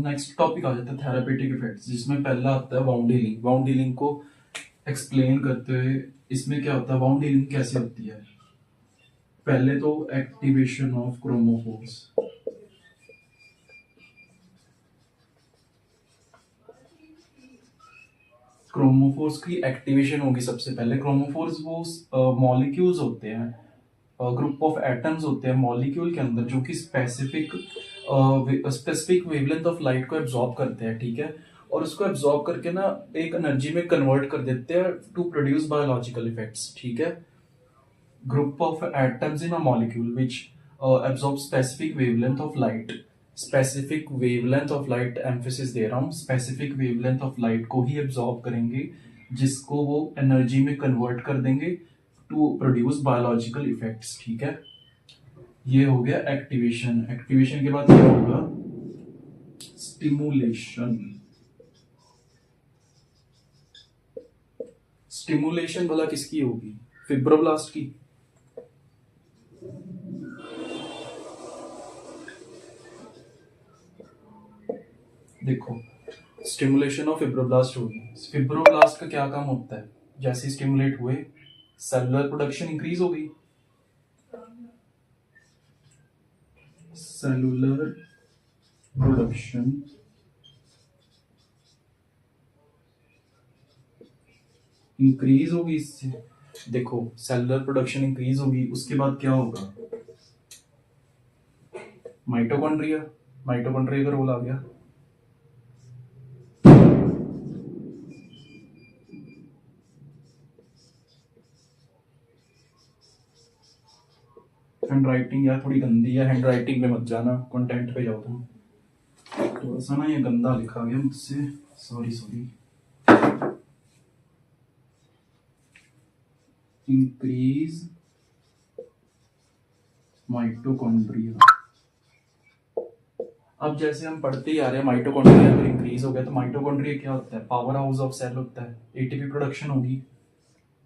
Next topic आ जाता है therapeutic effects, जिसमें पहला आता है वाउंड हीलिंग। वाउंड हीलिंग को एक्सप्लेन करते हुए इसमें क्या होता है, वाउंड हीलिंग कैसे होती है। पहले तो एक्टिवेशन ऑफ क्रोमोफोर्स। क्रोमोफोर्स की एक्टिवेशन होगी सबसे पहले। क्रोमोफोर्स वो मॉलिक्यूल्स होते हैं, ग्रुप ऑफ एटम्स होते हैं मॉलिक्यूल के अंदर, जो कि स्पेसिफिक वेवलेंथ ऑफ लाइट को एब्जॉर्ब करते हैं, ठीक है। और उसको एब्जॉर्ब करके ना एक एनर्जी में कन्वर्ट कर देते हैं टू प्रोड्यूस बायोलॉजिकल इफेक्ट्स, ठीक है। Group of atoms in a molecule which absorb specific wavelength of light। Specific wavelength of light emphasis दे रहा हूँ, स्पेसिफिक वेवलेंथ ऑफ लाइट को ही एब्जॉर्ब करेंगे, जिसको वो एनर्जी में कन्वर्ट कर देंगे टू प्रोड्यूस बायोलॉजिकल इफेक्ट्स, ठीक है। ये हो गया एक्टिवेशन। एक्टिवेशन के बाद क्या होगा, स्टिमुलेशन। स्टिमुलेशन भला किसकी होगी, फिब्रोब्लास्ट की। देखो, स्टिमुलेशन ऑफ फिब्रोब्लास्ट होगी। फिब्रोब्लास्ट का क्या काम होता है, जैसे स्टिमुलेट हुए सेलुलर प्रोडक्शन इंक्रीज हो गई, सेलुलर प्रोडक्शन इंक्रीज होगी इससे। देखो, सेलुलर प्रोडक्शन इंक्रीज होगी, उसके बाद क्या होगा, माइटोकॉन्ड्रिया। माइटोकॉन्ड्रिया का रोल आ गया। हैंड राइटिंग यार थोड़ी गंदी है, हैंड राइटिंग में मत जाना, कंटेंट पे जाओ तुम। थोड़ा सा ना ये गंदा लिखा गया मुझसे, सॉरी सॉरी। Increase mitochondria. अब जैसे हम पढ़ते ही आ रहे हैं, माइटोकॉन्ड्रिया अगर इंक्रीज हो गया तो माइटोकॉन्ड्रिया क्या होता है, पावर हाउस ऑफ सेल होता है, एटीपी प्रोडक्शन होगी।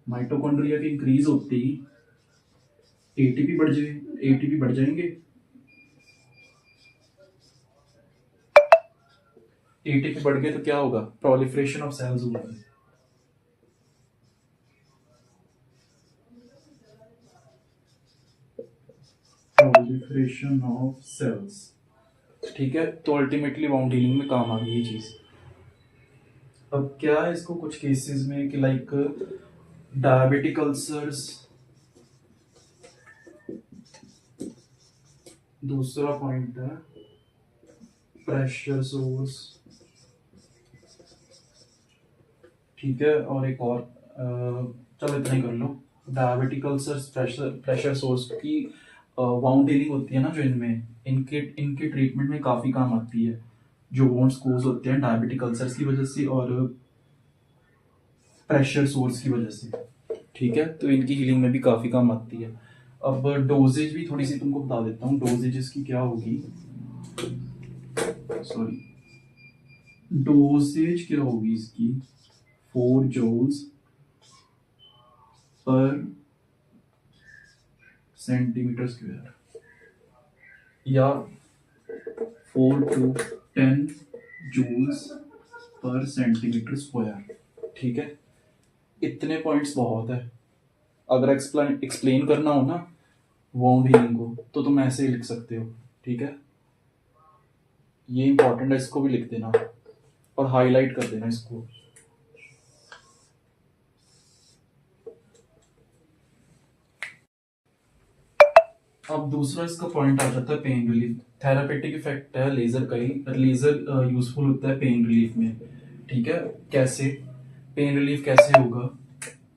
माइटोकॉन्ड्रिया के इंक्रीज होते ही एटीपी बढ़ जाएंगे। एटीपी बढ़ गए तो क्या होगा, प्रोलिफरेशन ऑफ सेल्स होगा। प्रोलिफरेशन ऑफ सेल्स, ठीक है। तो अल्टीमेटली वाउंड हीलिंग में काम आ गई ये चीज। अब क्या है, इसको कुछ केसेस में कि लाइक डायबिटिक अल्सर्स। दूसरा पॉइंट है प्रेशर सोर्स, ठीक है। और एक और चलो इतना ही कर लो। डायबिटिक अल्सर्स, प्रेशर सोर्स की वाउंड हीलिंग होती है ना जो इनमें, इनके ट्रीटमेंट में काफी काम आती है। जो वोन्स कोज होते हैं डायबिटिक अल्सर्स की वजह से और प्रेशर सोर्स की वजह से, ठीक है। तो इनकी हीलिंग में भी काफी काम आती है। अब डोजेज भी थोड़ी सी तुमको बता देता हूँ, डोजेज की क्या होगी, सॉरी, डोजेज क्या होगी इसकी, 4 joules पर सेंटीमीटर स्क्वायर, या 4 to 10 joules पर सेंटीमीटर स्क्वायर, ठीक है। इतने पॉइंट्स बहुत है। अगर एक्सप्लेन करना हो ना वाउंड हीलिंग को तो तुम ऐसे ही लिख सकते हो, ठीक है। ये इंपॉर्टेंट है, इसको भी लिख देना और हाईलाइट कर देना इसको। अब दूसरा इसका पॉइंट आ जाता है पेन रिलीफ। थेरापेटिक इफेक्ट है लेजर का ही, लेजर यूजफुल होता है पेन रिलीफ में, ठीक है। कैसे पेन रिलीफ कैसे होगा,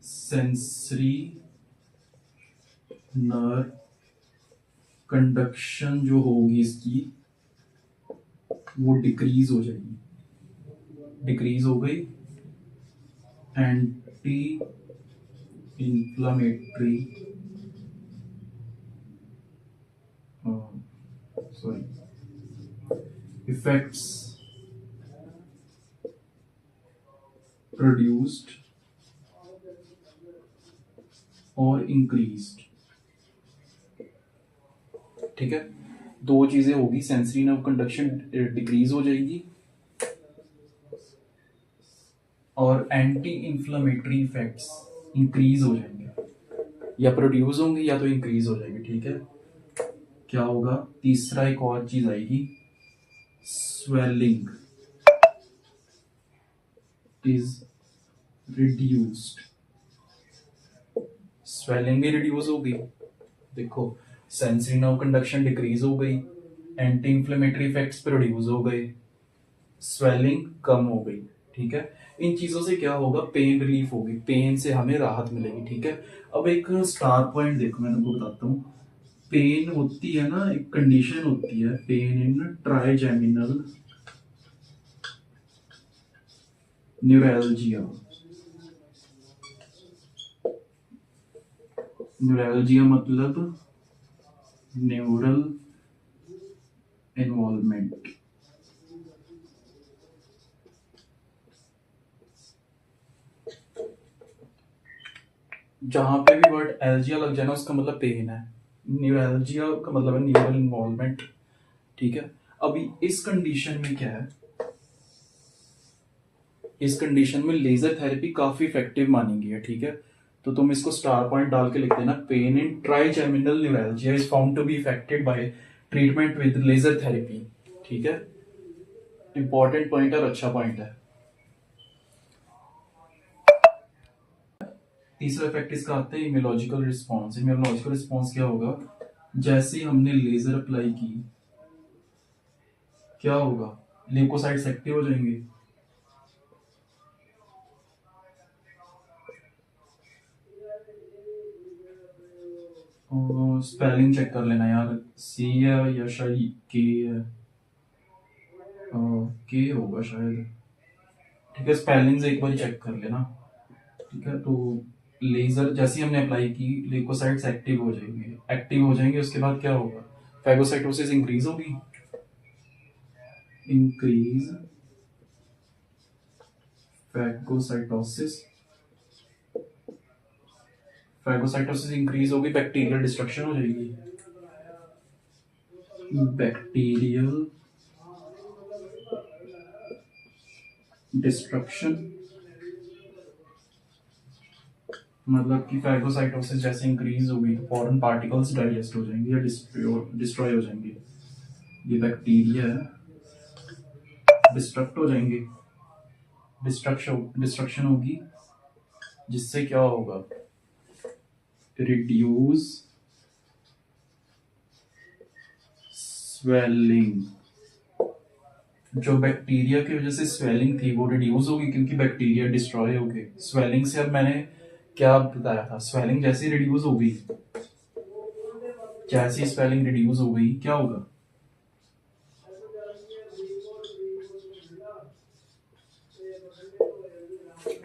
सेंसरी नर्व कंडक्शन जो होगी इसकी वो डिक्रीज हो जाएगी, डिक्रीज हो गई। एंटी इंफ्लामेटरी effects produced और increased, ठीक है। दो चीजें होगी, सेंसरी नर्व कंडक्शन डिक्रीज हो जाएगी और एंटी इंफ्लेमेटरी इफेक्ट्स इंक्रीज हो जाएंगे, या प्रोड्यूस होंगे या तो इंक्रीज हो जाएंगे, ठीक है। क्या होगा? तीसरा एक और चीज आएगी, स्वेलिंग इज रिड्यूस्ड। स्वेलिंग भी रिड्यूस होगी, देखो सेंसरी नर्व कंडक्शन डिक्रीज हो गई, एंटी इंफ्लेमेटरी इफेक्ट्स प्रोड्यूस हो गए, स्वेलिंग कम हो गई, ठीक है। इन चीजों से क्या होगा? पेन रिलीफ होगी, पेन से हमें राहत मिलेगी, ठीक है। अब एक स्टार पॉइंट देखो, मैं तुमको बताता हूँ। पेन होती है ना, एक कंडीशन होती है, pen in trigeminal neuralgia. Neuralgia मतलब न्यूरल इन्वॉल्वमेंट। जहां पे भी वर्ड एल्जिया लग जाए ना, उसका मतलब पेन है। न्यूरैल्जिया का मतलब है न्यूरल इन्वॉल्वमेंट, ठीक है। अभी इस कंडीशन में क्या है, इस कंडीशन में लेजर थेरेपी काफी इफेक्टिव मानी गई है, ठीक है। तो तुम इसको स्टार पॉइंट डाल के लिख देना, pain in trigeminal neuralgia is found to be affected by treatment with laser therapy, ठीक है। इंपॉर्टेंट पॉइंट है और अच्छा पॉइंट है। तीसरा इफेक्ट इसका आता है इम्यूनोलॉजिकल रिस्पॉन्स। इम्यूनोलॉजिकल रिस्पॉन्स क्या होगा? जैसे ही हमने लेजर अप्लाई की, क्या होगा? ल्यूकोसाइट्स एक्टिव हो जाएंगे, और स्पेलिंग चेक कर लेना यार, सी है या शायद के है, के होगा शायद, ठीक है। स्पेलिंग्स एक बार चेक कर लेना, ठीक है। तो लेजर जैसे ही हमने अप्लाई की, ल्यूकोसाइट्स एक्टिव हो जाएंगे, एक्टिव हो जाएंगे, उसके बाद क्या होगा? फैगोसाइटोसिस इंक्रीज होगी, इंक्रीज फैगोसाइटोसिस। फैगोसाइटोसिस इंक्रीज होगी, बैक्टीरियल डिस्ट्रक्शन हो जाएगी, बैक्टीरियल डिस्ट्रक्शन। मतलब कि फैगोसाइटोसिस जैसे इंक्रीज होगी तो फॉरेन पार्टिकल्स डाइजेस्ट हो जाएंगे या डिस्ट्रॉय हो जाएंगे, ये बैक्टीरिया डिस्ट्रक्ट हो जाएंगे, डिस्ट्रक्शन होगी, जिससे क्या होगा? Reduce swelling. जो बैक्टीरिया की वजह से स्वेलिंग थी वो रिड्यूस होगी, क्योंकि बैक्टीरिया डिस्ट्रॉय हो गए स्वेलिंग से। अब मैंने क्या बताया था? स्वेलिंग जैसी रिड्यूस हो गई, जैसी स्वेलिंग रिड्यूस हो गई क्या होगा?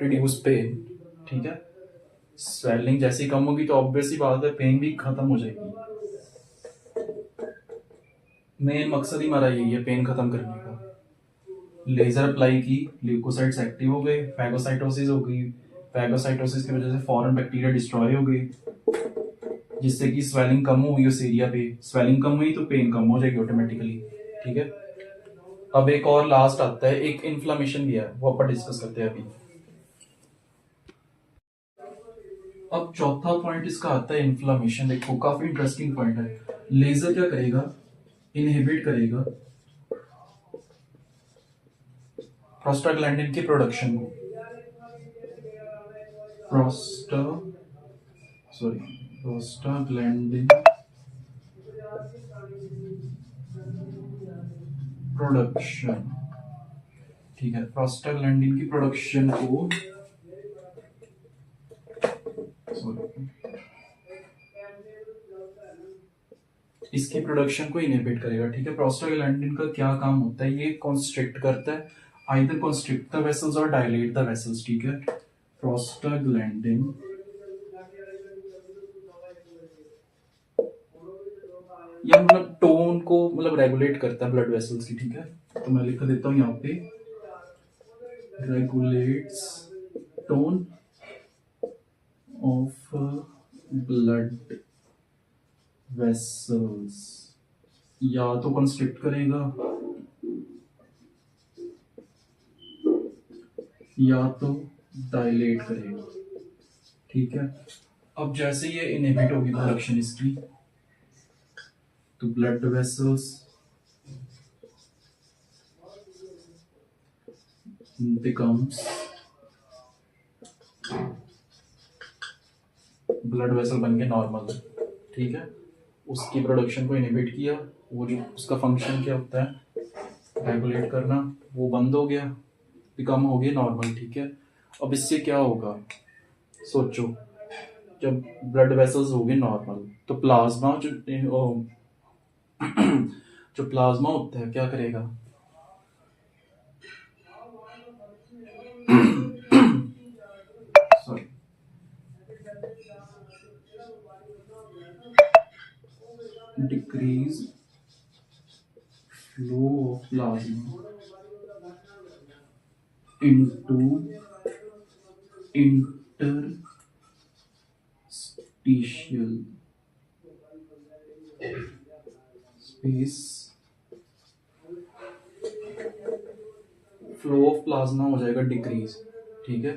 रिड्यूस पेन, ठीक है। स्वेलिंग जैसी कम होगी तो ऑब्वियस ही बात है, पेन भी खत्म हो जाएगी। मेन मकसद ही हमारा यही है, पेन खत्म करने का। लेजर अप्लाई की, ल्यूकोसाइट्स एक्टिव हो गए, फैगोसाइटोसिस हो गई, फैगोसाइटोसिस की वजह से फॉरेन बैक्टीरिया डिस्ट्रॉय हो गई, जिससे कि स्वेलिंग कम हुई उस एरिया पे। स्वेलिंग कम हुई तो पेन कम हो जाएगी ऑटोमेटिकली, ठीक है। अब एक और लास्ट आता है, एक इन्फ्लामेशन भी है, वो अपन डिस्कस करते हैं अभी। अब चौथा पॉइंट इसका आता है इन्फ्लामेशन। देखो काफी इंटरेस्टिंग पॉइंट है। लेजर क्या करेगा? इनहिबिट करेगा प्रोस्टाग्लैंडिन की प्रोडक्शन को। प्रोस्टा सॉरी प्रोस्टाग्लैंडिन प्रोडक्शन, ठीक है। प्रोस्टाग्लैंडिन की प्रोडक्शन को, सॉरी, इसकी प्रोडक्शन को इनहिबिट करेगा, ठीक है। प्रोस्टाग्लैंडिन का क्या काम होता है? ये कॉन्स्ट्रिक्ट करता है, आइदर कॉन्स्ट्रिक्ट द वेसल्स और डायलेट द वेसल्स, ठीक है। प्रोस्टाग्लैंडिन या मतलब टोन को मतलब रेगुलेट करता है ब्लड वेसल्स की, ठीक है। तो मैं लिख देता हूं यहाँ पे, regulates tone of blood vessels. या तो कंस्ट्रिक्ट करेगा या तो डायलेट करेगा, ठीक है। अब जैसे ये इनहिबिट होगी प्रोडक्शन इसकी, तो blood vessels becomes blood vessel बन के नॉर्मल, ठीक है। उसकी प्रोडक्शन को इनहिबिट किया, वो जो उसका फंक्शन क्या होता है रेगुलेट करना, वो बंद हो गया, बिकम हो गया नॉर्मल, ठीक है। अब इससे क्या होगा सोचो, जब ब्लड वेसल्स हो गए नॉर्मल तो प्लाज्मा जो प्लाज्मा होता है क्या करेगा, sorry, decrease flow of plasma into interstitial space, flow of plasma हो जाएगा डिक्रीज, ठीक है।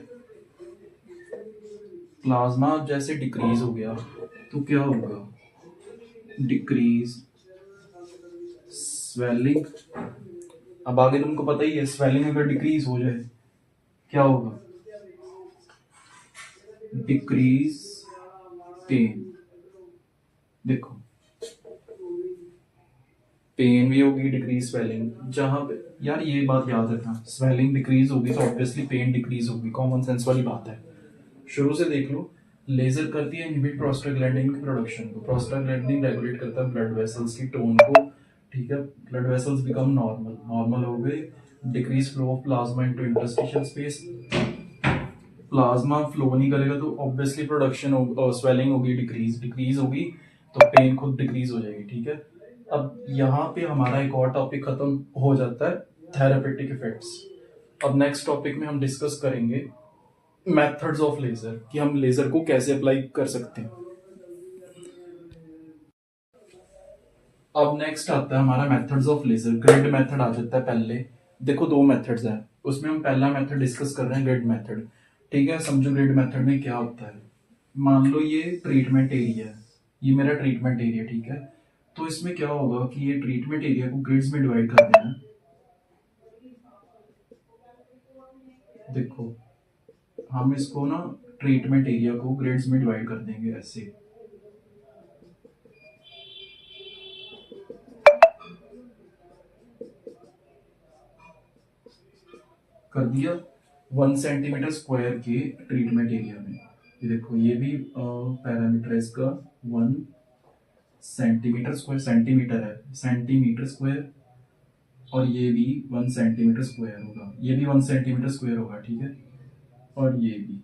प्लाज्मा जैसे डिक्रीज हो गया तो क्या होगा, डिक्रीज स्वेलिंग। अब आगे तुमको पता ही है, स्वेलिंग अगर डिक्रीज हो जाए क्या होगा, डिक्रीज पेन। देखो पेन भी होगी, डिक्रीज स्वेलिंग, जहां पे यार ये बात याद रखना, स्वेलिंग डिक्रीज होगी तो ऑब्वियसली पेन डिक्रीज होगी, कॉमन सेंस वाली बात है। शुरू से देख लो, लेजर करती है इनहिबिट प्रोस्टाग्लैंडिन की प्रोडक्शन को, प्रोस्टाग्लैंडिन रेगुलेट करता है ब्लड वेसल्स की टोन को, ठीक है। Blood vessels become normal, normal हो गए, decrease flow of plasma into interstitial space, plasma flow नहीं करेगा तो ऑब्वियसली प्रोडक्शन स्वेलिंग होगी, डिक्रीज डिक्रीज होगी तो पेन खुद डिक्रीज हो जाएगी, ठीक है। अब यहाँ पे हमारा एक और टॉपिक खत्म हो जाता है, थेरापेटिक इफेक्ट्स। अब नेक्स्ट टॉपिक में हम डिस्कस करेंगे मेथड्स ऑफ लेजर, कि हम लेजर को कैसे अप्लाई कर सकते हैं। अब नेक्स्ट आता है हमारा methods of ledger, grid method आ जाता है पहले। देखो दो मेथड्स हैं, उसमें हम पहला मेथड डिस्कस कर रहे हैं ग्रिड मेथड, ठीक है। समझो ग्रिड मेथड में क्या होता है, मान लो ये ट्रीटमेंट एरिया है, ये मेरा ट्रीटमेंट एरिया, ठीक है। तो इसमें क्या होगा कि ये ट्रीटमेंट एरिया को ग्रिड्स में डिवाइड कर देना। देखो हम इसको ना ट्रीटमेंट एरिया को ग्रिड्स में डिवाइड कर देंगे ऐसे, कर दिया 1 सेंटीमीटर स्क्वायर के ट्रीटमेंट एरिया में। ये देखो ये भी पैरामीटर है इसका 1 सेंटीमीटर स्क्वायर, सेंटीमीटर है, सेंटीमीटर स्क्वायर, और ये भी 1 सेंटीमीटर स्क्वायर होगा, ये भी 1 सेंटीमीटर स्क्वायर होगा, ठीक है। और ये भी,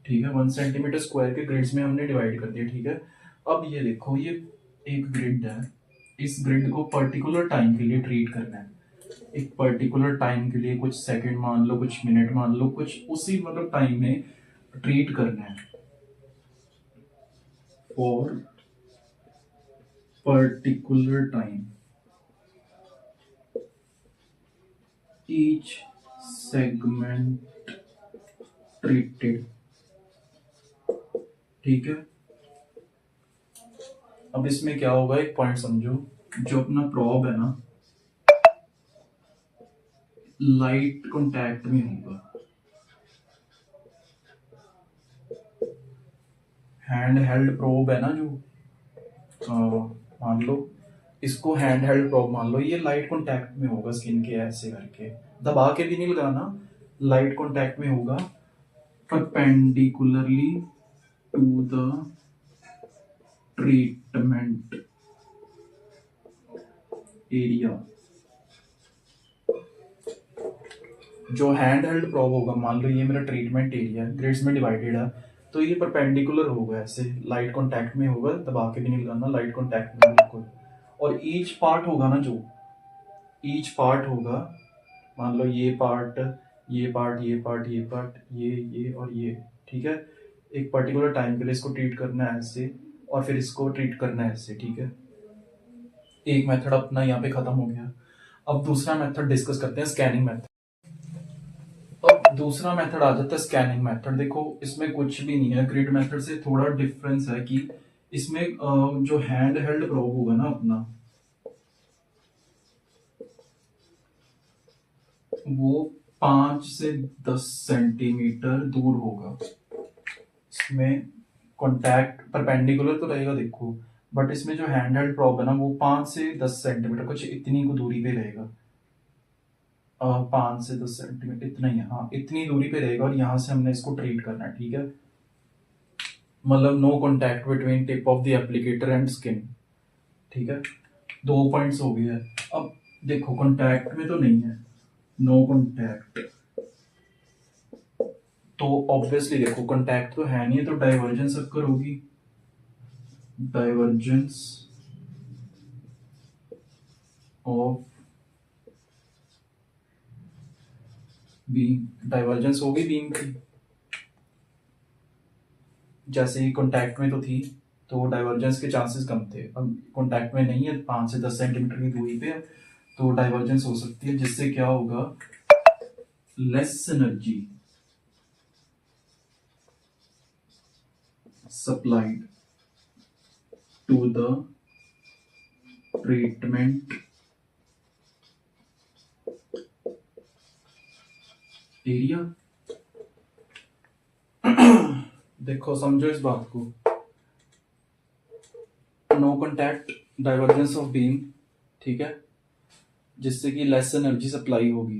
ठीक है, 1 सेंटीमीटर स्क्वायर के ग्रिड्स में हमने डिवाइड कर दिया, ठीक है। अब ये देखो ये एक ग्रिड है, इस ग्रिड को पर्टिकुलर टाइम के लिए ट्रीट करना है, एक पर्टिकुलर टाइम के लिए, कुछ सेकंड मान लो, कुछ मिनट मान लो, कुछ उसी मतलब टाइम में ट्रीट करना है, for particular time each segment treated, ठीक है। अब इसमें क्या होगा, एक पॉइंट समझो, जो अपना प्रोब है ना लाइट कांटेक्ट में होगा, हैंड हेल्ड प्रोब है ना जो, मान लो इसको हैंड हेल्ड प्रोब मान लो, ये लाइट कांटेक्ट में होगा स्किन के, ऐसे करके दबा के भी नहीं लगाना, लाइट कांटेक्ट में होगा perpendicularly to the treatment area. जो हैंड हेल्ड प्रोब होगा, मान लो ये मेरा ट्रीटमेंट एरिया ग्रिड्स में डिवाइडेड है, तो ये परपेंडिकुलर होगा, ऐसे लाइट कांटेक्ट में होगा, दबा के भी नहीं लगाना, लाइट कांटेक्ट में बिल्कुल। और ईच पार्ट होगा ना, जो ईच पार्ट होगा, मान लो ये पार्ट, ये पार्ट, ये पार्ट, ये पार्ट, ये और ये, ठीक है। एक पर्टिकुलर टाइम के लिए इसको ट्रीट करना है ऐसे, और फिर इसको ट्रीट करना है ऐसे, ठीक है। एक मेथड अपना यहाँ पे खत्म हो गया। अब दूसरा मेथड डिस्कस करते हैं, स्कैनिंग मेथड। दूसरा मेथड आ जाता है स्कैनिंग मेथड। देखो इसमें कुछ भी नहीं है, ग्रिड मेथड से थोड़ा डिफरेंस है कि इसमें जो हैंड हेल्ड प्रोब होगा ना अपना, वो 5 से 10 सेंटीमीटर दूर होगा। इसमें कॉन्टैक्ट परपेंडिकुलर तो रहेगा देखो, बट इसमें जो हैंड हेल्ड प्रोब है ना वो 5 से 10 सेंटीमीटर कुछ इतनी को दूरी पे रहेगा। 5 से 10 सेंटीमीटर इतना ही है, हाँ इतनी दूरी पे रहेगा, और यहाँ से हमने इसको ट्रीट करना है, ठीक है। मतलब no contact between tip of the applicator and skin, ठीक है। 2 पॉइंट्स हो गए हैं। अब देखो कॉन्टैक्ट में तो नहीं है, नो कॉन्टैक्ट, तो ऑब्वियसली देखो कॉन्टैक्ट तो है नहीं है, तो डाइवर्जेंस अक्कर होगी। डाइवर्जेंस ऑफ बीम, डाइवर्जेंस होगी बीम की, जैसे ही कॉन्टैक्ट में तो थी तो डाइवर्जेंस के चांसेस कम थे। अब कॉन्टैक्ट में नहीं है, 5 से 10 सेंटीमीटर की दूरी पे है, तो डाइवर्जेंस हो सकती है, जिससे क्या होगा, less energy supplied to the treatment area. देखो समझो इस बात को, no contact, divergence of beam, ठीक है, जिससे कि लेस एनर्जी सप्लाई होगी,